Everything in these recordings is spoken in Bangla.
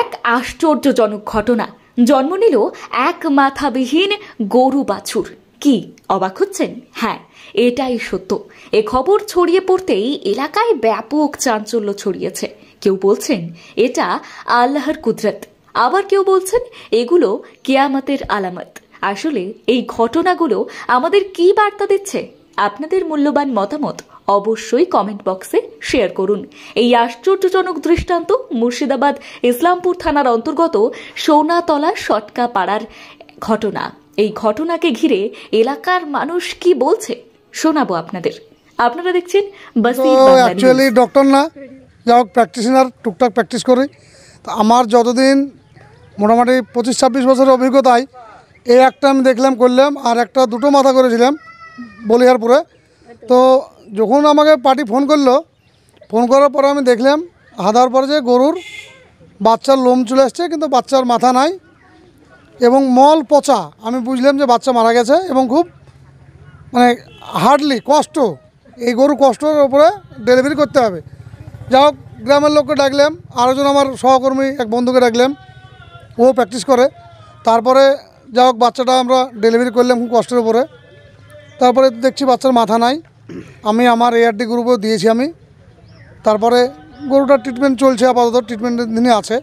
এক আশ্চর্যজনক ঘটনা। জন্ম নিল এক মাথাবিহীন গরু বাছুর। কি অবাক হচ্ছেন? হ্যাঁ, এটাই সত্য। এ খবর ছড়িয়ে পড়তেই এলাকায় ব্যাপক চাঞ্চল্য ছড়িয়েছে। কেউ বলছেন এটা আল্লাহর কুদরত, আবার কেউ বলছেন এগুলো কিয়ামতের আলামত। আসলে এই ঘটনাগুলো আমাদের কি বার্তা দিচ্ছে? আপনাদের মূল্যবান মতামত অবশ্যই কমেন্ট বক্সে শেয়ার করুন। এই আশ্চর্যজনক দৃষ্টান্ত মুর্শিদাবাদ ইসলামপুর থানার অন্তর্গত সোনাতলা সটকা পাড়ার ঘটনা। এই ঘটনাকে ঘিরে এলাকার মানুষ কি বলছে শোনাবো আপনাদের। আপনারা দেখছেন অ্যাকচুয়ালি ডক্টর না, যা হোক প্র্যাকটিশনার, টুকটাক প্র্যাকটিস করি। তো আমার যতদিন মোটামুটি 25-26 বছরের অভিজ্ঞতায় এই একটা আমি দেখলাম করলাম, আর একটা দুটো মাথা করেছিলাম বলিহারপুরে। তো যখন আমাকে পার্টি ফোন করলো, ফোন করার পরে আমি দেখলাম হাদার পরে যে গরুর বাচ্চার লোম চলে আসছে, কিন্তু বাচ্চার মাথা নাই এবং মল পচা। আমি বুঝলাম যে বাচ্চা মারা গেছে এবং খুব মানে হার্ডলি কষ্ট, এই গরু কষ্টের ওপরে ডেলিভারি করতে হবে। যা হোক গ্রামের লোককে ডাকলাম, আরেকজন আমার সহকর্মী এক বন্ধুকে ডাকলাম, ও প্র্যাকটিস করে। তারপরে যা হোক বাচ্চাটা আমরা ডেলিভারি করলাম খুব কষ্টের উপরে। তারপরে দেখছি বাচ্চার মাথা নাই। আমি আমার ARD গ্রুপেও দিয়েছি আমি। তারপরে গরুটার ট্রিটমেন্ট চলছে, আপাতত ট্রিটমেন্টের দিনে আছে।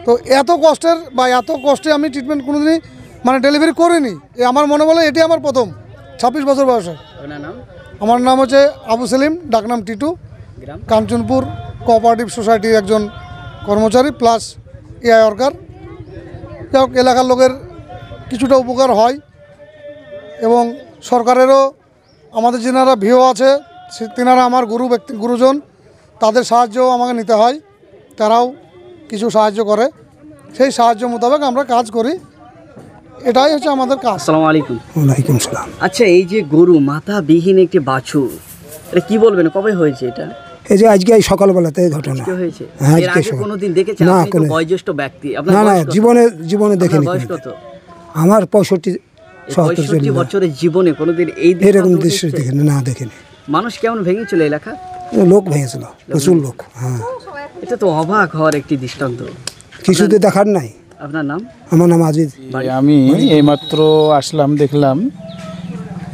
তো এত কষ্টের বা এত কষ্টে আমি ট্রিটমেন্ট কোনোদিনই মানে ডেলিভারি করিনি। আমার মনে বলে এটি আমার প্রথম 26 বছর বয়সে। আমার নাম হচ্ছে আবু সেলিম, ডাকনাম টিটু, কাঞ্চনপুর কোঅপারেটিভ সোসাইটির একজন কর্মচারী প্লাস AI ওয়ার্কার। যাই হোক এলাকার লোকের কিছুটা উপকার হয় এবং সরকারেরও আমাদের যেনারা ভিও আছে তেনারা আমার গুরুজন, তাদের সাহায্যও আমাকে নিতে হয়। তারাও কিছু সাহায্য করে, সেই সাহায্য মোতাবেক আমরা কাজ করি। এটাই হচ্ছে আমাদের কাজ। আসসালামু আলাইকুম। ওয়ালাইকুম সালাম। আচ্ছা, এই যে গরু মাথাবিহীন একটি বাছুর, এটা কি বলবেন, কবে হয়েছে এটা? এই যে আজকে এই সকালবেলাতে ঘটনা হয়েছে। হ্যাঁ, এর আগে কোনোদিন দেখেছেন? না, আপনি তো বয়োজ্যেষ্ঠ ব্যক্তি। আপনার না না, জীবনে দেখিনি। বয়স কত? আমার 65-70 বছরের জীবনে কোনোদিন এই এরকম দৃশ্য দেখিনি। না, দেখিনি। মানুষ কেমন ভেঙেছিল এলাকা? লোক ভেঙেছিল, প্রচুর লোক। হ্যাঁ, এটা তো অবাক হওয়ার একটি দৃষ্টান্ত। কিছুতে দেখার নাই। আপনার নাম? আমার নাম আজিজ। আমি এইমাত্র আসলাম, দেখলাম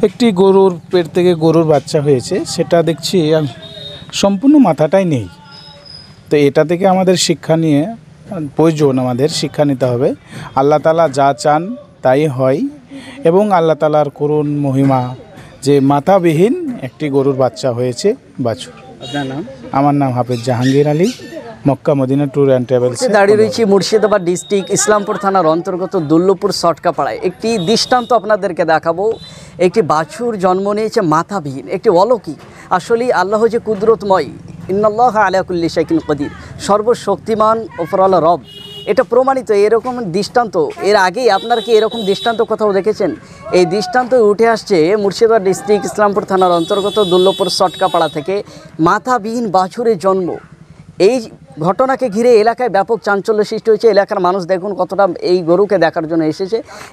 একটি গরুর পেট থেকে গরুর বাচ্চা হয়েছে। সেটা দেখছি সম্পূর্ণ মাথাটাই নেই। তো এটা থেকে আমাদের শিক্ষা নিয়ে প্রয়োজন, আমাদের শিক্ষা নিতে হবে। আল্লাহ তাআলা যা চান তাই হয় এবং আল্লাহ তাআলার করুণ মহিমা যে মাথাবিহীন একটি গরুর বাচ্চা হয়েছে বাছুর। আপনার নাম? আমার নাম Hafez Jahangir Ali, Mecca Medina tour and travels. দাঁড়িয়ে রয়েছি মুর্শিদাবাদ ডিস্ট্রিক্ট ইসলামপুর থানার অন্তর্গত দুল্লপুর সটকাপাড়ায়। একটি দৃষ্টান্ত আপনাদেরকে দেখাবো। একটি বাছুর জন্ম নিয়েছে মাথাবিহীন, একটি অলৌকিক। আসলেই আল্লাহ যে কুদরতময়, ইন্নাল্লাহা আলা কুল্লি শাইইন কদির, সর্বশক্তিমান ওপরওয়ালা রব, এটা প্রমাণিত। এরকম দৃষ্টান্ত এর আগেই আপনারা কি এরকম দৃষ্টান্ত কোথাও দেখেছেন? এই দৃষ্টান্ত উঠে আসছে মুর্শিদাবাদ ডিস্ট্রিক্ট ইসলামপুর থানার অন্তর্গত দুল্লপুর সটকাপাড়া থেকে। মাথাবিহীন বাছুরের জন্ম। এই ঘটনাকে ঘিরে এলাকায় ব্যাপক চাঞ্চল্য সৃষ্টি হয়েছে। এলাকার মানুষ দেখুন কতটা এই গরুকে দেখার জন্য এসেছে